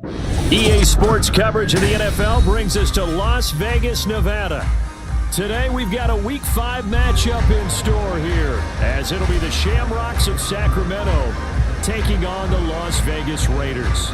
EA Sports coverage of the NFL brings us to Las Vegas, Nevada. Today we've got a Week 5 matchup in store here, as it'll be the Shamrocks of Sacramento taking on the Las Vegas Raiders.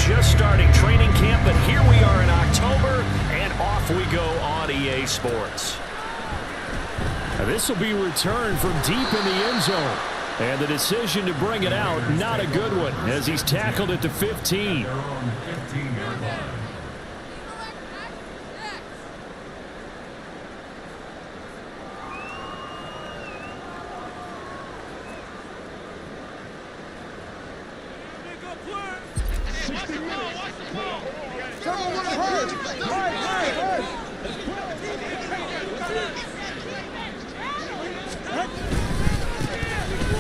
Just starting training camp, but here we are in October, and off we go on EA Sports. This will be returned from deep in the end zone, and the decision to bring it out, not a good one, as he's tackled at the 15.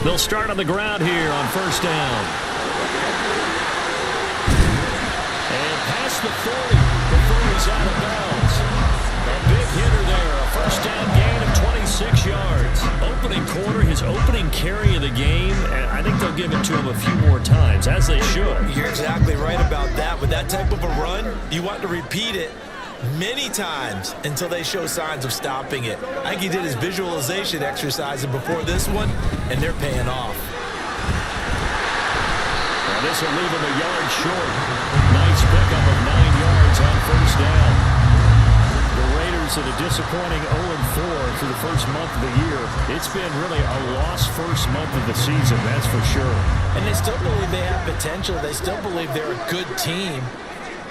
They'll start on the ground here on first down. And past the 40 before he's out of bounds. A big hitter there. A first down gain of 26 yards. Opening quarter, his opening carry of the game. And I think they'll give it to him a few more times, as they should. You're exactly right about that. With that type of a run, you want to repeat it many times until they show signs of stopping it. I think he did his visualization exercise before this one, and they're paying off. Now this will leave him a yard short. Nice pickup of 9 yards on first down. The Raiders at a disappointing 0-4 through the first month of the year. It's been really a lost first month of the season, that's for sure. And they still believe they have potential. They still believe they're a good team.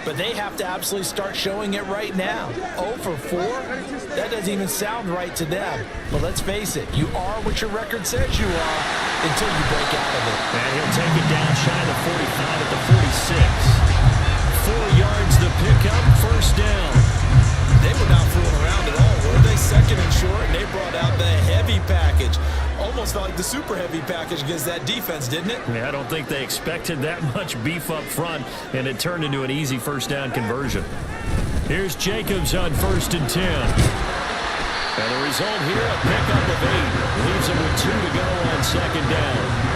But they have to absolutely start showing it right now. 0-4? That doesn't even sound right to them. But let's face it, you are what your record says you are until you break out of it. And he'll take it down shy of the 45 at the 46. 4 yards the pickup, first down. They were not fooling around at all, were they? Second and short, and they brought out the heavy package. Almost felt like the super heavy package against that defense, didn't it? Yeah, I don't think they expected that much beef up front, and it turned into an easy first down conversion. Here's Jacobs on first and 10. And the result here, a pickup of 8. Leaves him with 2 to go on second down.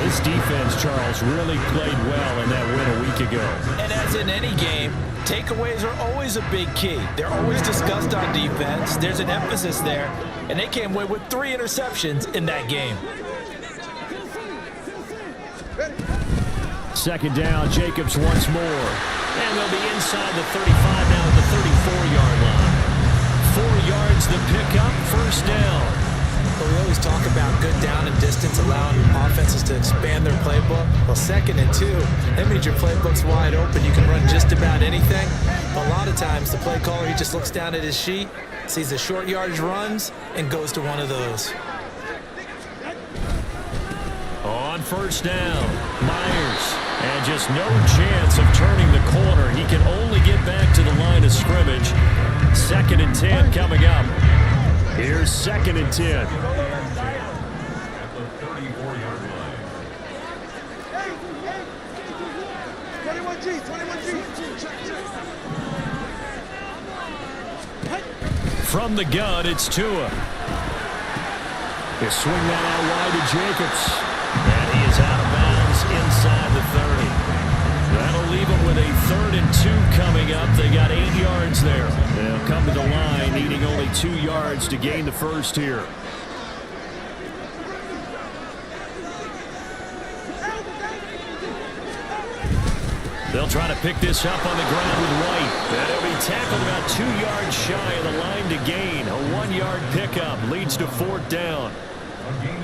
This defense, Charles, really played well in that win a week ago. And as in any game, takeaways are always a big key. They're always discussed on defense. There's an emphasis there. And they came away with 3 interceptions in that game. Second down, Jacobs once more. And they'll be inside the 35 now at the 34-yard line. 4 yards the pickup, first down. But we always talk about good down and distance, allowing offenses to expand their playbook. Well, second and 2, that means your playbook's wide open. You can run just about anything. But a lot of times, the play caller, he just looks down at his sheet, sees the short yardage runs, and goes to one of those. On first down, Myers. And just no chance of turning the corner. He can only get back to the line of scrimmage. Second and 10 coming up. Here's second and 10. From the gun, it's Tua. They swing that out wide to Jacobs. And he is out of bounds inside the 30. That'll leave him with a 3rd and 2 coming up. They got 8 yards there. They'll come to the line, needing only 2 yards to gain the first here. They'll try to pick this up on the ground with White. And he'll be tackled about 2 yards shy of the line to gain. A 1-yard pickup leads to 4th down.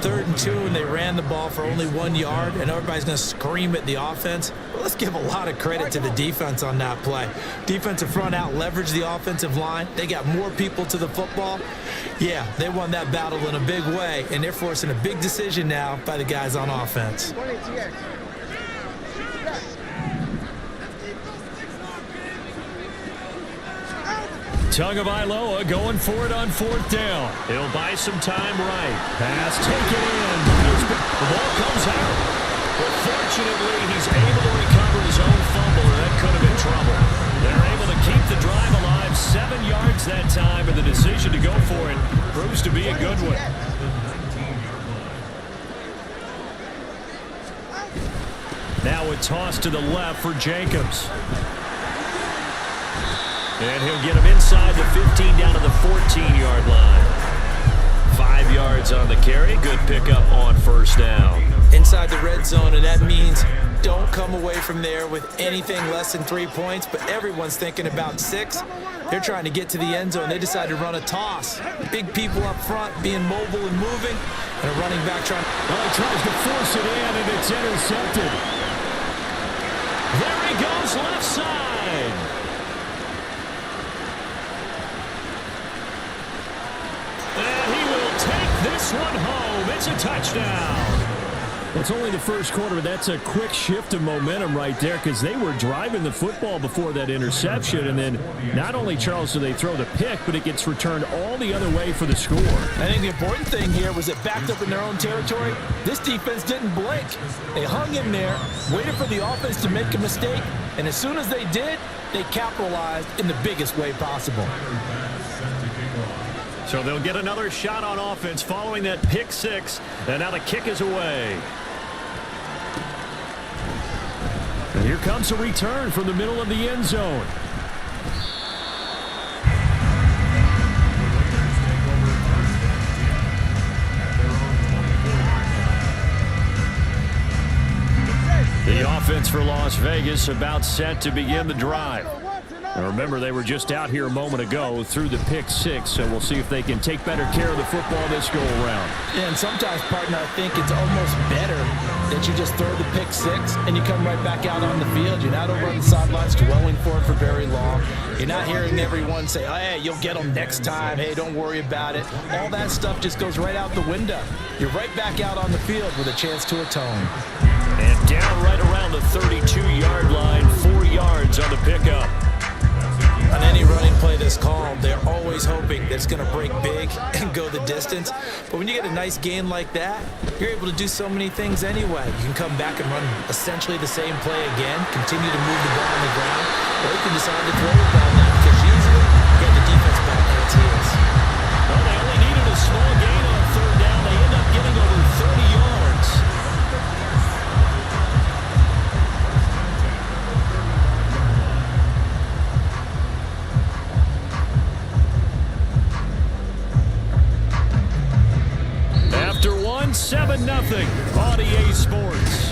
3rd and 2, and they ran the ball for only 1 yard, and everybody's going to scream at the offense. Well, let's give a lot of credit to the defense on that play. Defensive front out leveraged the offensive line. They got more people to the football. Yeah, they won that battle in a big way, and they're forcing a big decision now by the guys on offense. Tagovailoa going for it on 4th down. He'll buy some time right. Pass taken in. The ball comes out. But fortunately, he's able to recover his own fumble, or that could have been trouble. They're able to keep the drive alive. 7 yards that time, and the decision to go for it proves to be a good one. Now a toss to the left for Jacobs. And he'll get him inside the 15 down to the 14-yard line. 5 yards on the carry. Good pickup on 1st down. Inside the red zone, and that means don't come away from there with anything less than 3 points, but everyone's thinking about 6. They're trying to get to the end zone. They decide to run a toss. Big people up front being mobile and moving, and a running back trying. Well, he tries to force it in, and it's intercepted. There he goes, left side. And he will take this one home. It's a touchdown. It's only the first quarter, but that's a quick shift of momentum right there because they were driving the football before that interception. And then not only, Charles, do they throw the pick, but it gets returned all the other way for the score. I think the important thing here was it backed up in their own territory. This defense didn't blink. They hung in there, waited for the offense to make a mistake, and as soon as they did, they capitalized in the biggest way possible. So they'll get another shot on offense following that pick 6, and now the kick is away. And here comes a return from the middle of the end zone. The offense for Las Vegas about set to begin the drive. Now remember, they were just out here a moment ago through the pick 6, so we'll see if they can take better care of the football this go-around. Yeah, and sometimes, partner, I think it's almost better that you just throw the pick 6 and you come right back out on the field. You're not over on the sidelines dwelling for it for very long. You're not hearing everyone say, oh, hey, you'll get them next time. Hey, don't worry about it. All that stuff just goes right out the window. You're right back out on the field with a chance to atone. And down right around the 32-yard line, 4 yards on the pickup. On any running play that's called, they're always hoping that it's going to break big and go the distance. But when you get a nice gain like that, you're able to do so many things anyway. You can come back and run essentially the same play again, continue to move the ball on the ground, or you can decide to throw the ball now because usually you get the defense back on its heels. Well, they only needed a small gain on 3rd down. They end up getting over 30 yards. After 7-0 on EA Sports.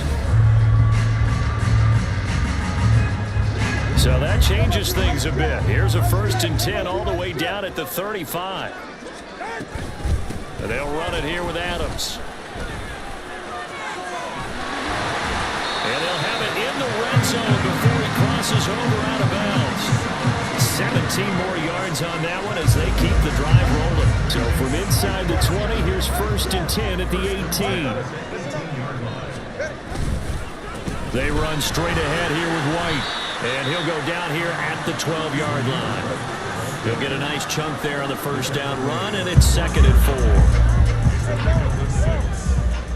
So that changes things a bit. Here's a 1st and 10 all the way down at the 35. And they'll run it here with Adams. And they'll have it in the red zone before he crosses over out of bounds. 17 more yards on that one as they keep the drive rolling. So from inside the 20, here's 1st and 10 at the 18. They run straight ahead here with White. And he'll go down here at the 12-yard line. He'll get a nice chunk there on the 1st down run, and it's 2nd and 4.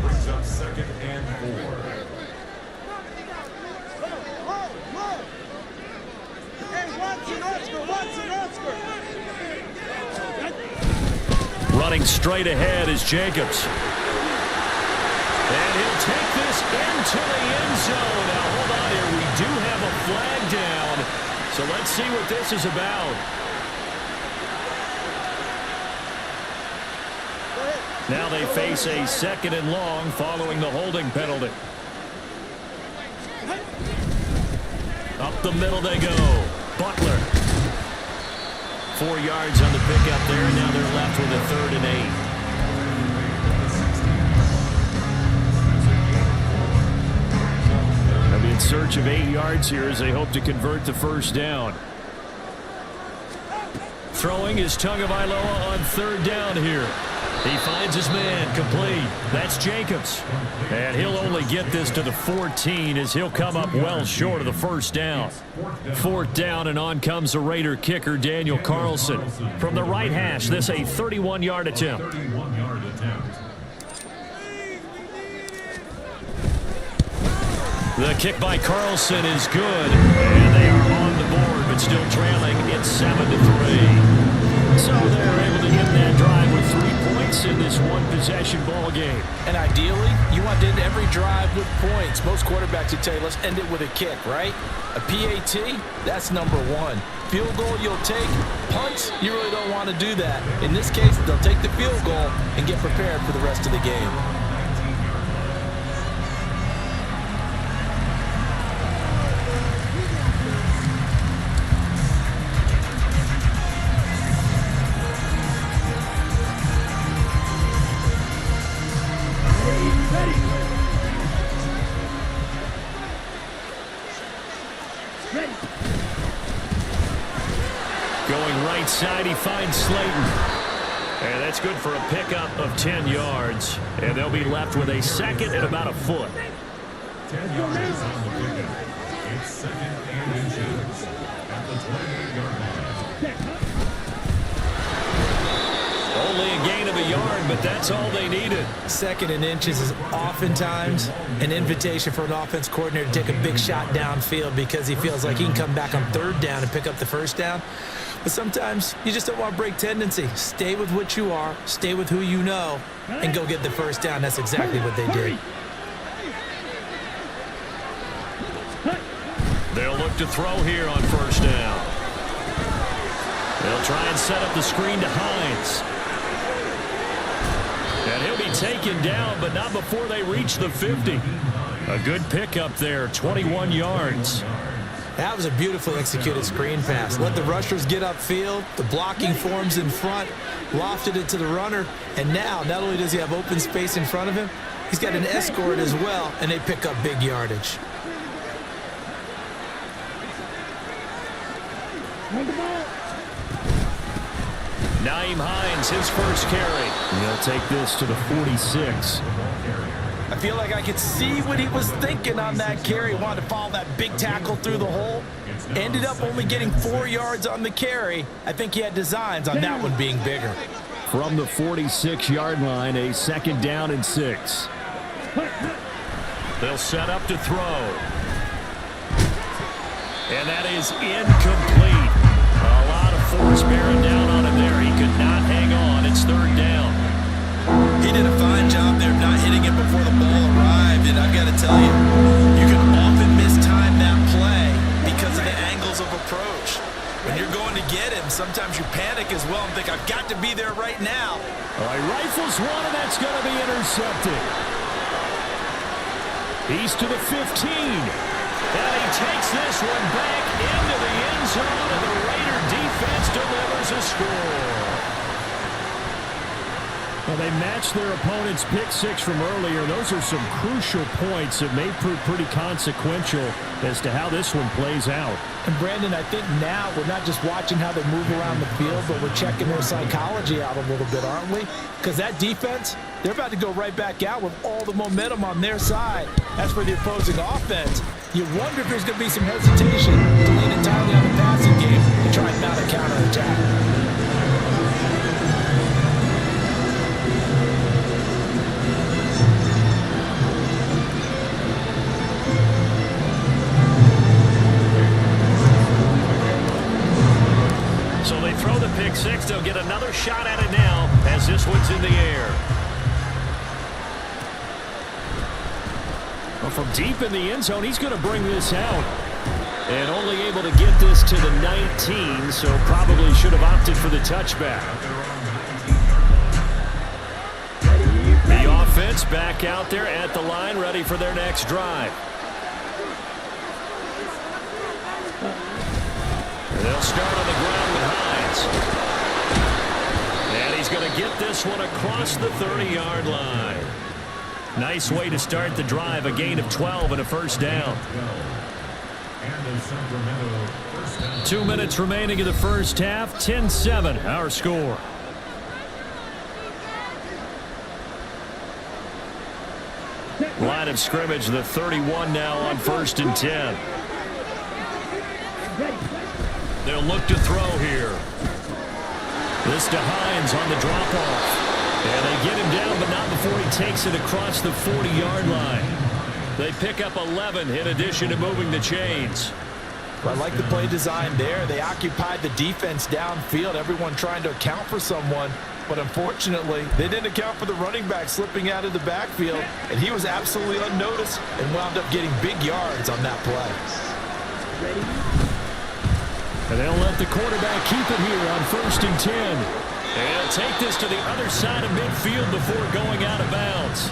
Brings up 2nd and 4. Running straight ahead is Jacobs. And he'll take this into the end zone. Now, hold on here. We do have a flag down. So let's see what this is about. Now they face a 2nd and long following the holding penalty. Up the middle they go. Butler. 4 yards on the pickup there. Now they're left with a 3rd and 8. They'll be in search of 8 yards here as they hope to convert the 1st down. Throwing is Tagovailoa on 3rd down here. He finds his man, complete. That's Jacobs. And he'll only get this to the 14 as he'll come up well short of the first down. Fourth down, and on comes the Raider kicker, Daniel Carlson. From the right hash, this a 31-yard attempt. The kick by Carlson is good, and they are on the board, but still trailing. It's 7-3. So they're able to get that drive with 3 points in this one-possession ball game. And ideally, you want to end every drive with points. Most quarterbacks would tell you, let's end it with a kick, right? A PAT, that's number one. Field goal you'll take. Punts, you really don't want to do that. In this case, they'll take the field goal and get prepared for the rest of the game. Going right side, he finds Slayton. And that's good for a pickup of 10 yards. And they'll be left with a second and about a foot. 10 yards on the pickup. It's second and inches at the 28-yard line. Only a gain of a yard, but that's all they needed. Second and inches is oftentimes an invitation for an offense coordinator to take a big shot downfield because he feels like he can come back on third down and pick up the first down. But sometimes you just don't want to break tendency. Stay with what you are, stay with who you know, and go get the first down. That's exactly what they did. They'll look to throw here on first down. They'll try and set up the screen to Hines. And he'll be taken down, but not before they reach the 50. A good pickup there, 21 yards. That was a beautifully executed screen pass. Let the rushers get upfield. The blocking forms in front. Lofted it to the runner. And now, not only does he have open space in front of him, he's got an escort as well, and they pick up big yardage. Nyheim Hines, his first carry. He'll take this to the 46. I feel like I could see what he was thinking on that carry. Wanted to follow that big tackle through the hole. Ended up only getting 4 yards on the carry. I think he had designs on that one being bigger. From the 46-yard line, a second down and 6. They'll set up to throw. And that is incomplete. A lot of force bearing down on him there. He could not hang on. It's third down. He did a fine job there of not hitting it before the ball arrived. And I've got to tell you, you can often mistime that play because of the angles of approach. When you're going to get him, sometimes you panic as well and think, I've got to be there right now. All right, rifles one, and that's going to be intercepted. He's to the 15. And he takes this one back into the end zone, and the Raider defense delivers a score. Well, they matched their opponent's pick six from earlier. Those are some crucial points that may prove pretty consequential as to how this one plays out. And Brandon, I think now we're not just watching how they move around the field, but we're checking their psychology out a little bit, aren't we? Because that defense, they're about to go right back out with all the momentum on their side. As for the opposing offense, you wonder if there's going to be some hesitation to lean entirely on the passing game and try and mount a counterattack. So they throw the pick six. They'll get another shot at it now as this one's in the air. Well, from deep in the end zone, he's going to bring this out. And only able to get this to the 19, so probably should have opted for the touchback. The offense back out there at the line, ready for their next drive. They'll start on the ground with Hines. And he's going to get this one across the 30-yard line. Nice way to start the drive, a gain of 12 and a first down. 2 minutes remaining in the first half, 10-7, our score. Line of scrimmage, the 31 now on 1st and 10. They'll look to throw here. This to Hines on the drop-off. And they get him down, but not before he takes it across the 40-yard line. They pick up 11 in addition to moving the chains. Well, I like the play design there. They occupied the defense downfield, everyone trying to account for someone. But unfortunately, they didn't account for the running back slipping out of the backfield, and he was absolutely unnoticed and wound up getting big yards on that play. And they'll let the quarterback keep it here on 1st and 10. And take this to the other side of midfield before going out of bounds.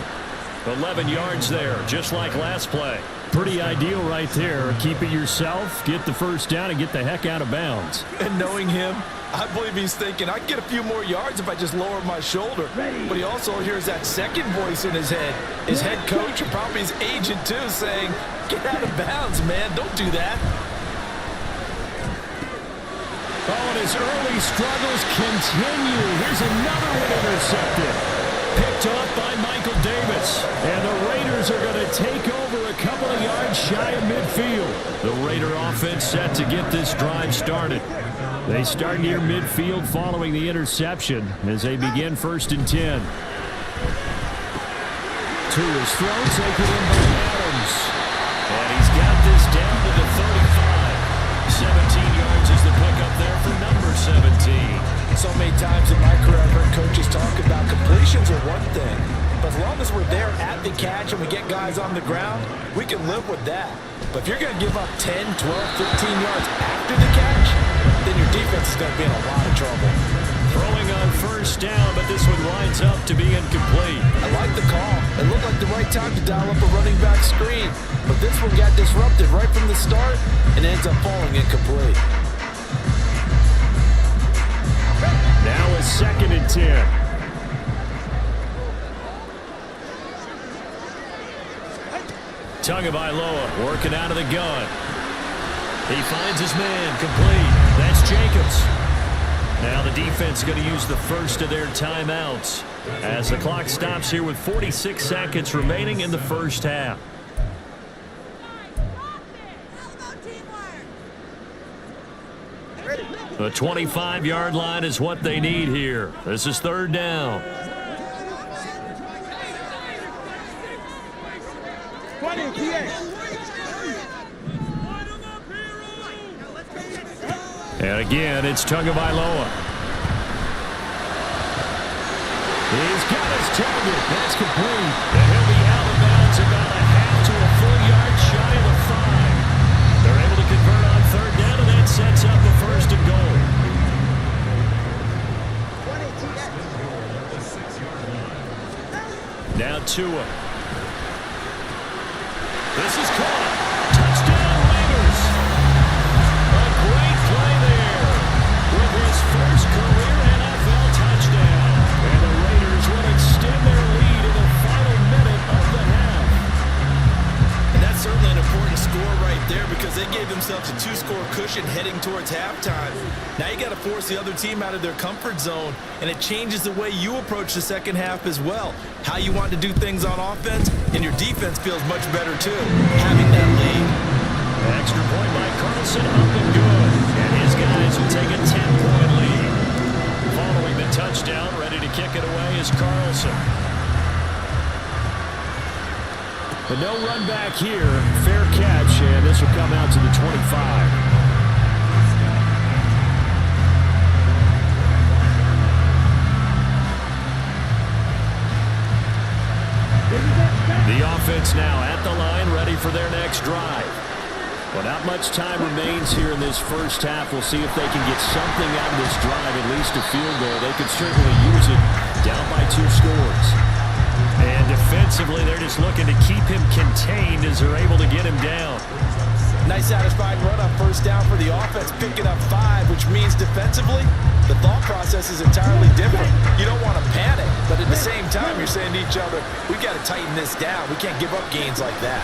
11 yards there, just like last play. Pretty ideal right there. Keep it yourself, get the first down, and get the heck out of bounds. And knowing him, I believe he's thinking, I can get a few more yards if I just lower my shoulder. But he also hears that second voice in his head. His head coach and probably his agent, too, saying, get out of bounds, man. Don't do that. Oh, and his early struggles continue. Here's another one intercepted. Picked off by Michael Davis. And the Raiders are going to take over a couple of yards shy of midfield. The Raider offense set to get this drive started. They start near midfield following the interception as they begin 1st and 10. To his throw, taken in by Adams. And he's got this down to the 35. 17 yards is the pickup there for number 17. So many times in my career I've heard coaches talk about completions are one thing, but as long as we're there at the catch and we get guys on the ground, we can live with that. But if you're going to give up 10, 12, 15 yards after the catch, then your defense is going to be in a lot of trouble. Throwing on 1st down, but this one winds up to be incomplete. I like the call. It looked like the right time to dial up a running back screen, but this one got disrupted right from the start and ends up falling incomplete. Now a 2nd and 10. Tagovailoa working out of the gun. He finds his man complete. That's Jacobs. Now the defense going to use the first of their timeouts as the clock stops here with 46 seconds remaining in the first half. The 25-yard line is what they need here. This is 3rd down. And again, it's Tagovailoa. He's got his target. That's complete. And he'll be out of bounds about a half to a full yard shy of the 5. They're able to convert on 3rd down, and that sets up a 1st and goal. Now Tua. This is caught. Touchdown Raiders. A great play there with his first career NFL touchdown. And the Raiders will extend their lead in the final minute of the half. And that's certainly an important score right there because they gave themselves a 2-score cushion heading towards halftime. Now you got to force the other team out of their comfort zone, and it changes the way you approach the second half as well. How you want to do things on offense, and your defense feels much better too, having that lead. Extra point by Carlson, up and good. And his guys will take a 10-point lead. Following the touchdown, ready to kick it away is Carlson. But no run back here. Fair catch, and this will come out to the 25. The offense now at the line, ready for their next drive. Well, not much time remains here in this first half. We'll see if they can get something out of this drive, at least a field goal. They could certainly use it down by 2 scores. And defensively, they're just looking to keep him contained as they're able to get him down. Nice satisfying run on 1st down for the offense, picking up 5, which means defensively, the thought process is entirely different. You don't want to panic, but at the same time, you're saying to each other, we got to tighten this down. We can't give up gains like that.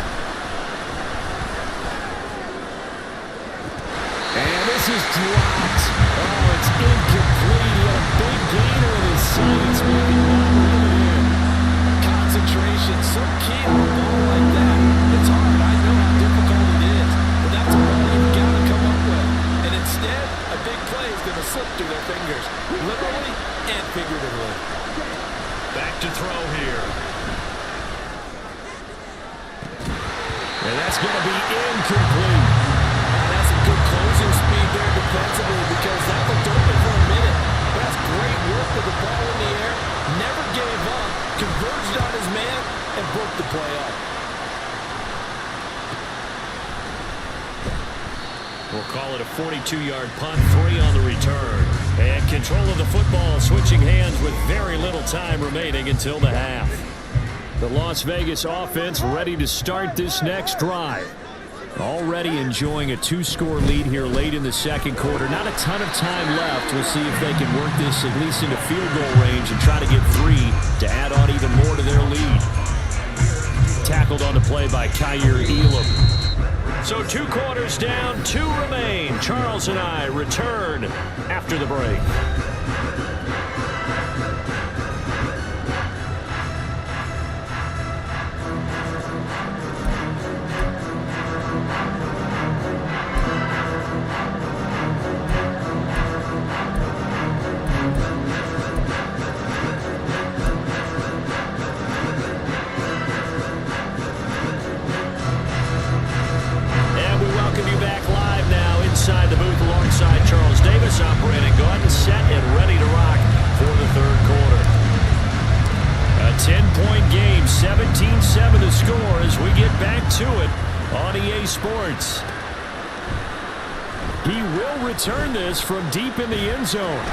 And this is dropped. Oh, it's incomplete. He had a big gainer in his sights, maybe not really in. Concentration, so key on That's going to be incomplete. That's some good closing speed there defensively because that looked open for a minute. But that's great work with the ball in the air. Never gave up. Converged on his man and broke the play up. We'll call it a 42-yard punt, 3 on the return. And control of the football switching hands with very little time remaining until the half. The Las Vegas offense ready to start this next drive. Already enjoying a 2-score lead here late in the second quarter. Not a ton of time left. We'll see if they can work this at least into field goal range and try to get 3 to add on even more to their lead. Tackled on the play by Kyer Elam. So 2 quarters down, 2 remain. Charles and I return after the break. Inside the booth alongside Charles Davis, operating gun, set and ready to rock for the third quarter. A 10-point game, 17-7 the score as we get back to it on EA Sports. He will return this from deep in the end zone.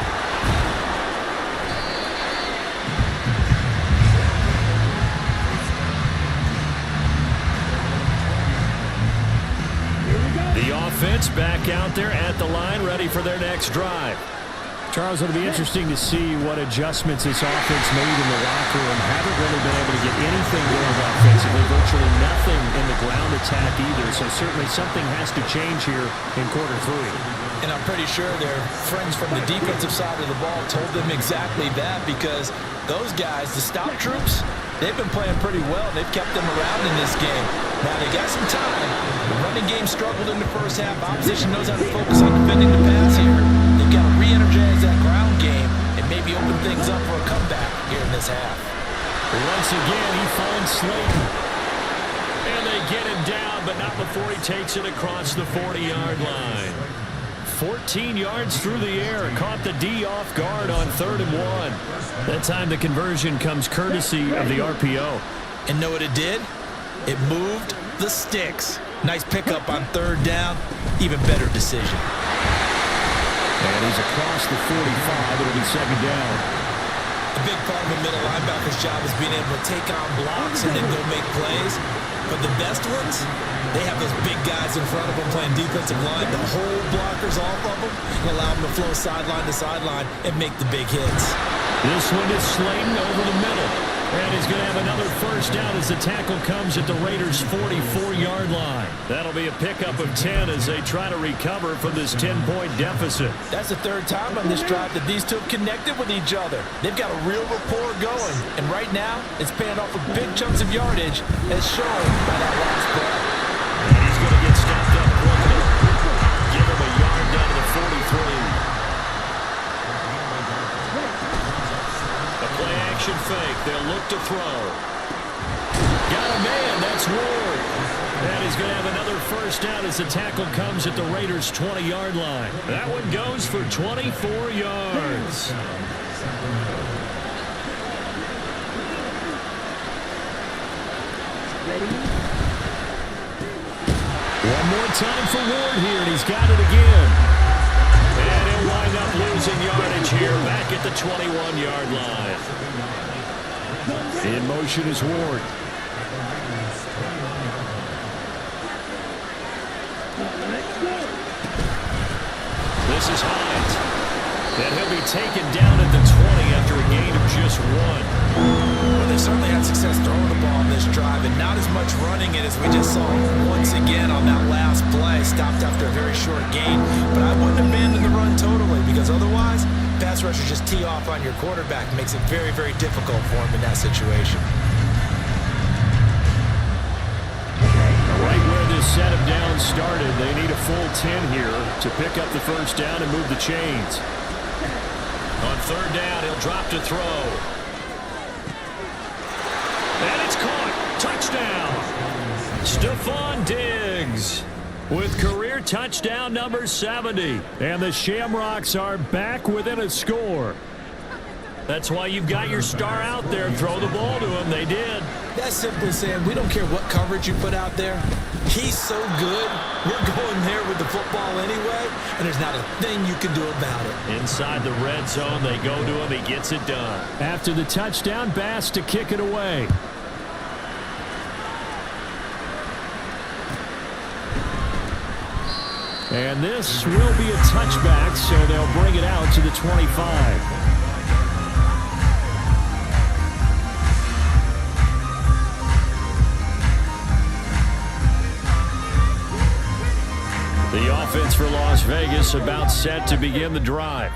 The offense back out there at the line, ready for their next drive. Charles, it'll be interesting to see what adjustments this offense made in the locker room. Haven't really been able to get anything going offensively, virtually nothing in the ground attack either. So certainly something has to change here in quarter 3. And I'm pretty sure their friends from the defensive side of the ball told them exactly that because those guys, the stop troops, they've been playing pretty well. They've kept them around in this game. Now they got some time. The running game struggled in the first half. Opposition knows how to focus on defending the pass here. They've got to re-energize that ground game and maybe open things up for a comeback here in this half. Once again, he finds Slayton. And they get him down, but not before he takes it across the 40-yard line. 14 yards through the air. Caught the D off guard on 3rd and 1. That time the conversion comes courtesy of the RPO. And know what it did? It moved the sticks. Nice pickup on 3rd down. Even better decision. And he's across the 45. It'll be 2nd down. A big part of a middle linebacker's job is being able to take on blocks and then go make plays. But the best ones, they have those big guys in front of them playing defensive line to hold blockers off of them and allow them to flow sideline to sideline and make the big hits. This one is Slayton over the middle. And he's going to have another first down as the tackle comes at the Raiders' 44-yard line. That'll be a pickup of 10 as they try to recover from this 10-point deficit. That's the 3rd time on this drive that these two have connected with each other. They've got a real rapport going. And right now, it's paying off with big chunks of yardage as shown by that last play. And he's going to get stopped up quickly. Give him a yard down to the 43. Play-action fake. They'll look to throw. Got a man. That's Ward. And he's going to have another first down as the tackle comes at the Raiders' 20-yard line. That one goes for 24 yards. One more time for Ward here, and he's got it again. And he'll wind up losing yardage here back at the 21-yard line. In motion is Ward. This is Hines. And he'll be taken down at the 20 after a gain of just 1. Well, they certainly had success throwing the ball on this drive and not as much running it as we just saw once again on that last play. Stopped after a very short gain. But I wouldn't abandon the run totally because otherwise, pass rushers just tee off on your quarterback. Makes it very, very difficult for him in that situation. Right where this set of downs started, they need a full 10 here to pick up the first down and move the chains. On 3rd down, he'll drop to throw. And it's caught. Touchdown. Stephon Diggs. with career touchdown number 70. And the Shamrocks are back within a score. That's why you've got your star out there. Throw the ball to him. They did. That's simply saying we don't care what coverage you put out there. He's so good, we're going there with the football anyway, and there's not a thing you can do about it. Inside the red zone, they go to him. He gets it done. After the touchdown, Bass to kick it away. And this will be a touchback, so they'll bring it out to the 25. The offense for Las Vegas about set to begin the drive.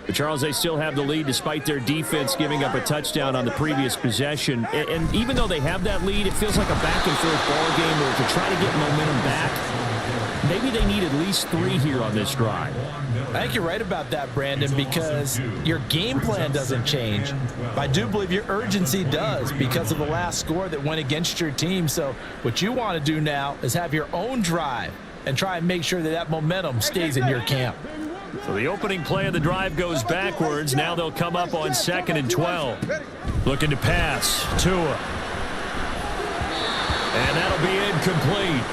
But Charles, they still have the lead despite their defense giving up a touchdown on the previous possession. And even though they have that lead, it feels like a back-and-forth ball game where to try to get momentum back, maybe they need at least 3 here on this drive. I think you're right about that, Brandon, because your game plan doesn't change. I do believe your urgency does because of the last score that went against your team. So what you want to do now is have your own drive and try and make sure that that momentum stays in your camp. So the opening play of the drive goes backwards. Now they'll come up on 2nd and 12. Looking to pass. Tua. And that'll be incomplete.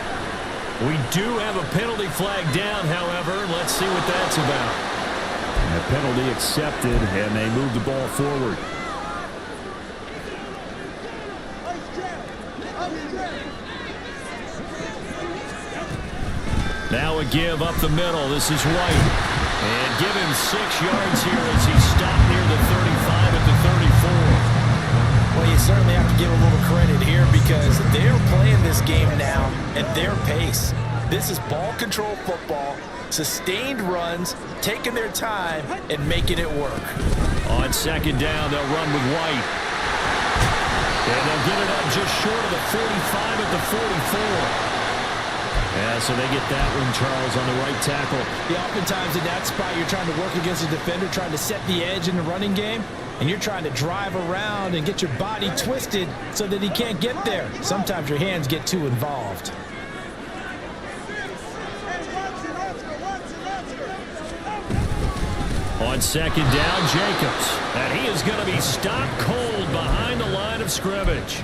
We do have a penalty flag down, however. Let's see what that's about. And a penalty accepted, and they move the ball forward. Now a give up the middle. This is White. And give him 6 yards here as he stopped near the 35 at the 34. Well, you certainly have to give a little credit here because they're playing this game now at their pace. This is ball control football, sustained runs, taking their time, and making it work. On 2nd down, they'll run with White. And they'll get it up just short of the 45 at the 44. Yeah, so they get that one, Charles, on the right tackle. Yeah, oftentimes in that spot, you're trying to work against a defender, trying to set the edge in the running game, and you're trying to drive around and get your body twisted so that he can't get there. Sometimes your hands get too involved. On 2nd down, Jacobs. And he is going to be stopped cold behind the line of scrimmage.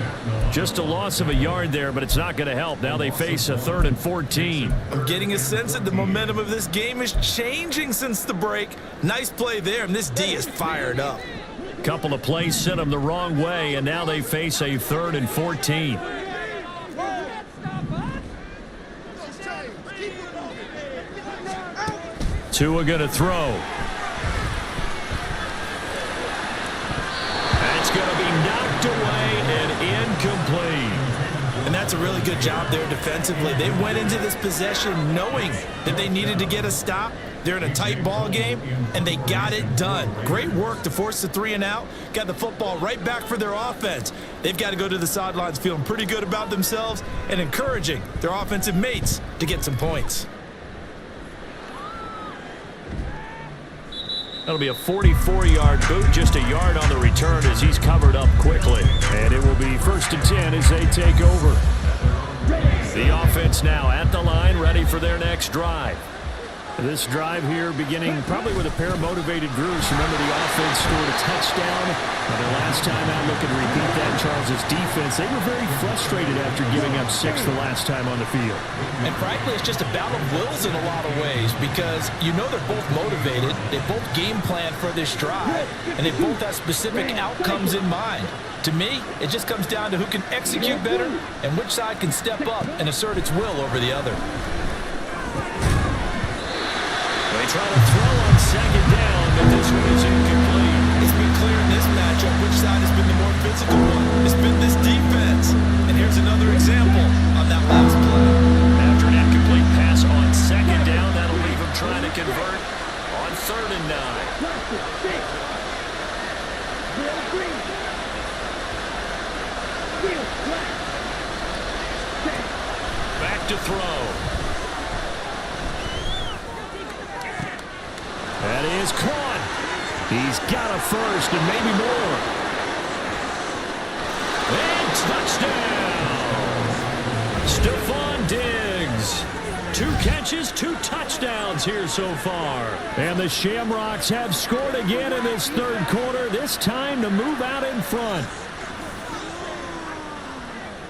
Just a loss of a yard there, but it's not going to help. Now they face a 3rd and 14. I'm getting a sense that the momentum of this game is changing since the break. Nice play there, and this D is fired up. Couple of plays sent them the wrong way, and now they face a 3rd and 14. Tua going to throw. That's going to be knocked away and incomplete. And that's a really good job there defensively. They went into this possession knowing that they needed to get a stop. They're in a tight ball game, and they got it done. Great work to force the 3 and out. Got the football right back for their offense. They've got to go to the sidelines feeling pretty good about themselves and encouraging their offensive mates to get some points. That'll be a 44-yard boot, just a yard on the return as he's covered up quickly. And it will be 1st and 10 as they take over. The offense now at the line, ready for their next drive. This drive here beginning probably with a pair of motivated groups. Remember, the offense scored a touchdown. And the last time out, looking to repeat that, Charles' defense, they were very frustrated after giving up 6 the last time on the field. And frankly, it's just a battle of wills in a lot of ways because you know they're both motivated. They both game plan for this drive, and they both have specific outcomes in mind. To me, it just comes down to who can execute better and which side can step up and assert its will over the other. They try to throw on 2nd down, but this one is incomplete. It's been clear in this matchup which side has been the more physical one. It's been this defense. And here's another example on that last play. After an incomplete pass on 2nd down, that'll leave him trying to convert on 3rd and 9. Back to throw. That is caught. He's got a first and maybe more. And touchdown. Stephon Diggs. 2 catches, 2 touchdowns here so far. And the Shamrocks have scored again in this third quarter, this time to move out in front.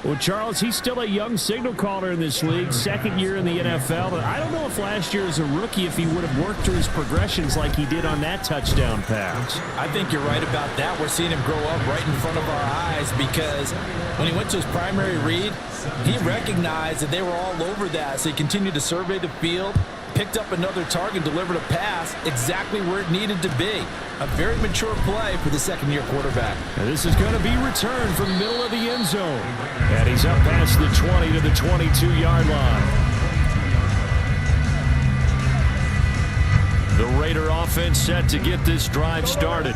Well, Charles, he's still a young signal caller in this league, second year in the NFL. But I don't know if last year as a rookie, if he would have worked through his progressions like he did on that touchdown pass. I think you're right about that. We're seeing him grow up right in front of our eyes because when he went to his primary read, he recognized that they were all over that. So he continued to survey the field, picked up another target, delivered a pass exactly where it needed to be. A very mature play for the second-year quarterback. And this is going to be returned from the middle of the end zone. And he's up past the 20 to the 22-yard line. The Raider offense set to get this drive started.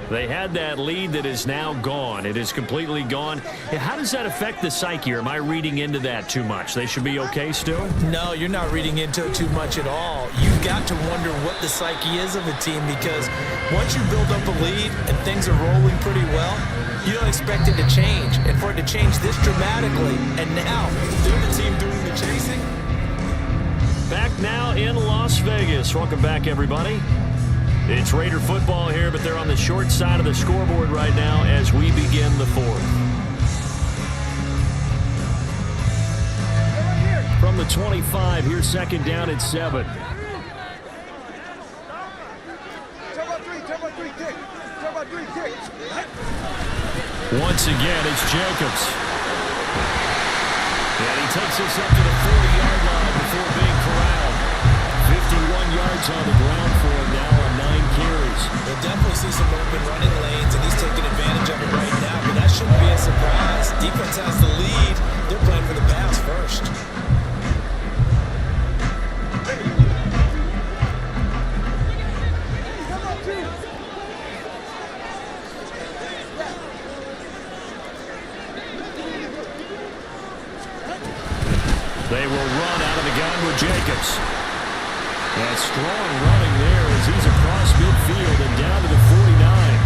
They had that lead that is now gone. It is completely gone. How does that affect the psyche? Or am I reading into that too much? They should be okay still? No, you're not reading into it too much at all. You've got to wonder what the psyche is of a team because once you build up a lead and things are rolling pretty well, you don't expect it to change. And for it to change this dramatically, and now they're the team doing the chasing. Back now in Las Vegas. Welcome back, everybody. It's Raider football here, but they're on the short side of the scoreboard right now as we begin the fourth. From the 25, here's second down at 7. Once again, it's Jacobs. And he takes us up to the 40-yard line before being corralled. 51 yards on the ground for him now on 9 carries. You'll definitely see some open running lanes, and he's taking advantage of it right now, but that shouldn't be a surprise. Defense has the lead. They're playing for the pass first. They will run out of the gun with Jacobs. And strong running there as he's across midfield and down to the 49.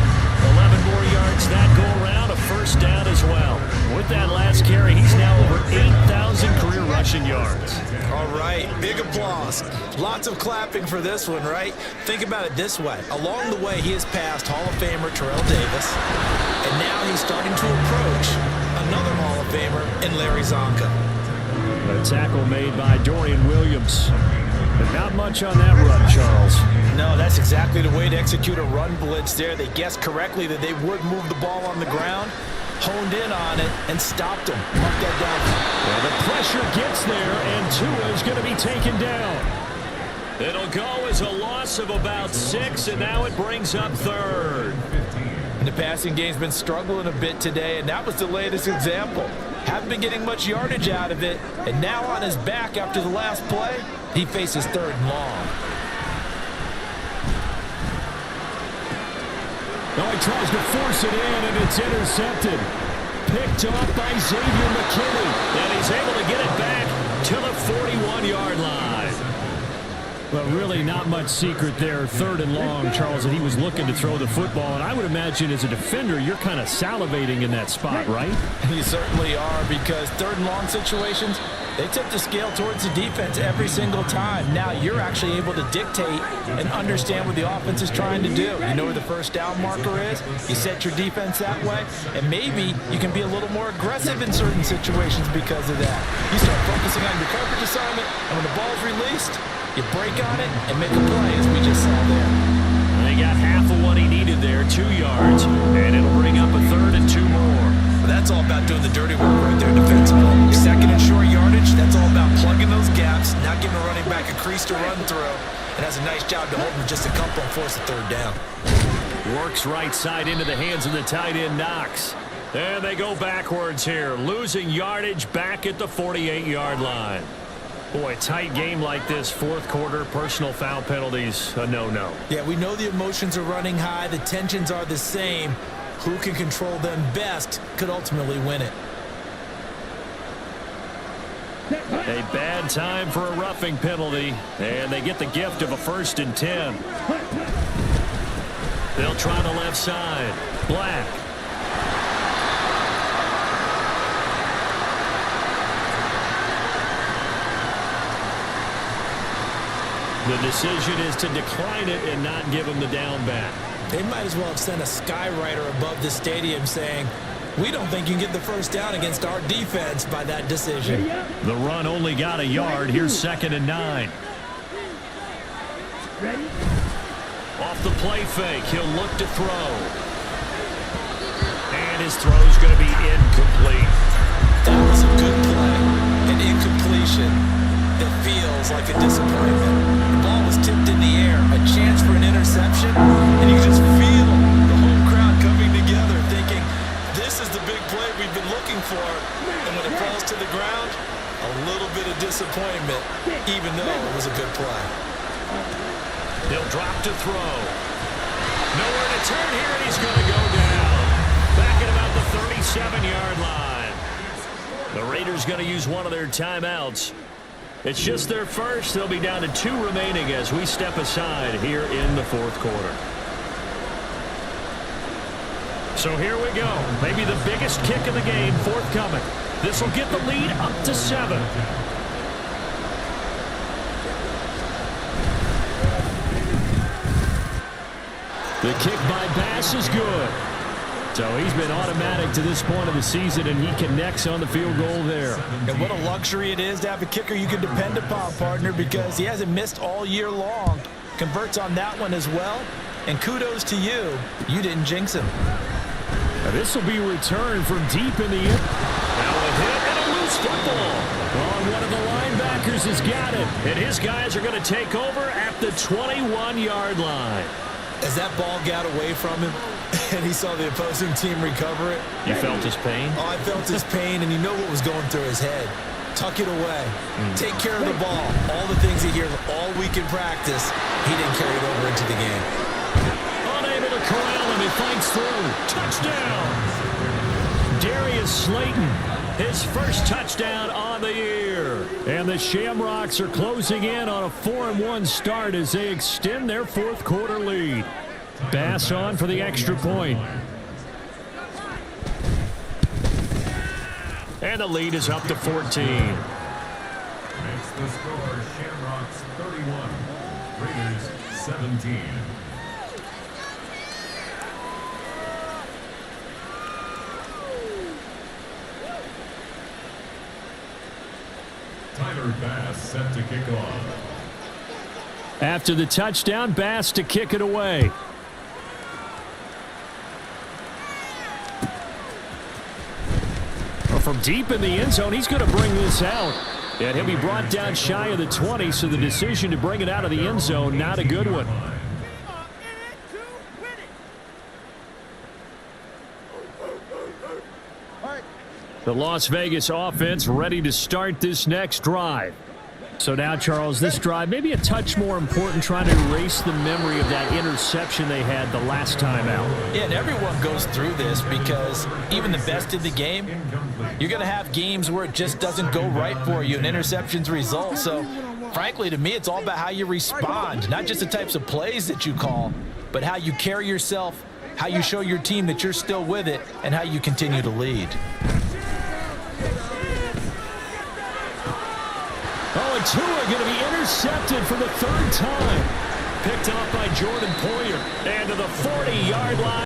11 more yards that go around, a first down as well. With that last carry, he's now over 8,000 career rushing yards. All right, big applause. Lots of clapping for this one, right? Think about it this way. Along the way, he has passed Hall of Famer Terrell Davis, and now he's starting to approach another Hall of Famer in Larry Zonka. A tackle made by Dorian Williams. But not much on that run, Charles. No, that's exactly the way to execute a run blitz there. They guessed correctly that they would move the ball on the ground, honed in on it, and stopped him. Mark that down. Well, the pressure gets there, and Tua is going to be taken down. It'll go as a loss of about 6, and now it brings up third. And the passing game's been struggling a bit today, and that was the latest example. Haven't been getting much yardage out of it, and now on his back after the last play, he faces third and long. Now he tries to force it in, and it's intercepted. Picked off by Xavier McKinney, and he's able to get it back to the 41-yard line. But really not much secret there. Third and long, Charles, and he was looking to throw the football. And I would imagine as a defender, you're kind of salivating in that spot, right? You certainly are, because third and long situations, they tip the scale towards the defense every single time. Now you're actually able to dictate and understand what the offense is trying to do. You know where the first down marker is. You set your defense that way, and maybe you can be a little more aggressive in certain situations because of that. You start focusing on your coverage assignment, and when the ball's released, you break on it and make a play, as we just saw there. They got half of what he needed there, 2 yards, and it'll bring up a third and 2 more. Well, that's all about doing the dirty work right there defensively. Second and short yardage, that's all about plugging those gaps, not giving a running back a crease to run through, and has a nice job to hold him just a couple and force a third down. Works right side into the hands of the tight end, Knox. And they go backwards here, losing yardage back at the 48-yard line. Boy, tight game like this, fourth quarter, personal foul penalties, a no-no. Yeah, we know the emotions are running high. The tensions are the same. Who can control them best could ultimately win it. A bad time for a roughing penalty, and they get the gift of a 1st and 10. They'll try the left side. Black. The decision is to decline it and not give him the down back. They might as well have sent a skywriter above the stadium saying, we don't think you can get the first down against our defense by that decision. The run only got a yard. Here's 2nd and 9. Ready? Off the play fake, he'll look to throw. And his throw's going to be incomplete. That was a good play. An incompletion that feels like a disappointment. The ball was tipped in the air, a chance for an interception, and you just feel the whole crowd coming together thinking, this is the big play we've been looking for. And when it falls to the ground, a little bit of disappointment, even though it was a good play. He'll drop to throw. Nowhere to turn here, and he's going to go down. Back at about the 37-yard line. The Raiders going to use one of their timeouts. It's just their first. They'll be down to 2 remaining as we step aside here in the 4th quarter. So here we go. Maybe the biggest kick of the game forthcoming. This will get the lead up to 7. The kick by Bass is good. So he's been automatic to this point of the season, and he connects on the field goal there. And what a luxury it is to have a kicker you can depend upon, partner, because he hasn't missed all year long. Converts on that one as well. And kudos to you. You didn't jinx him. Now this will be returned from deep in the end. Now a hit and a loose football. Well, one of the linebackers has got it. And his guys are going to take over at the 21-yard line. As that ball got away from him and he saw the opposing team recover it. You felt his pain? Oh, I felt his pain, and you know what was going through his head. Tuck it away. Take care of the ball. All the things he hears all week in practice, he didn't carry it over into the game. Unable to corral him. He fights through. Touchdown. Darius Slayton, his first touchdown on the year. And the Shamrocks are closing in on a 4-1 start as they extend their 4th quarter lead. Bass on for the extra point. And the lead is up to 14. Makes the score Shamrocks 31, Raiders 17. Tyler Bass set to kick off. After the touchdown, Bass to kick it away. Well, from deep in the end zone, he's going to bring this out. And he'll be brought down shy of the 20, so the decision to bring it out of the end zone, not a good one. The Las Vegas offense ready to start this next drive. So now, Charles, this drive maybe a touch more important, trying to erase the memory of that interception they had the last time out. Yeah, and everyone goes through this because even the best in the game, you're going to have games where it just doesn't go right for you, and interceptions result. So, frankly, to me, it's all about how you respond, not just the types of plays that you call, but how you carry yourself, how you show your team that you're still with it, and how you continue to lead. Oh, and Tua going to be intercepted for the 3rd time. Picked off by Jordan Poyer. And to the 40-yard line.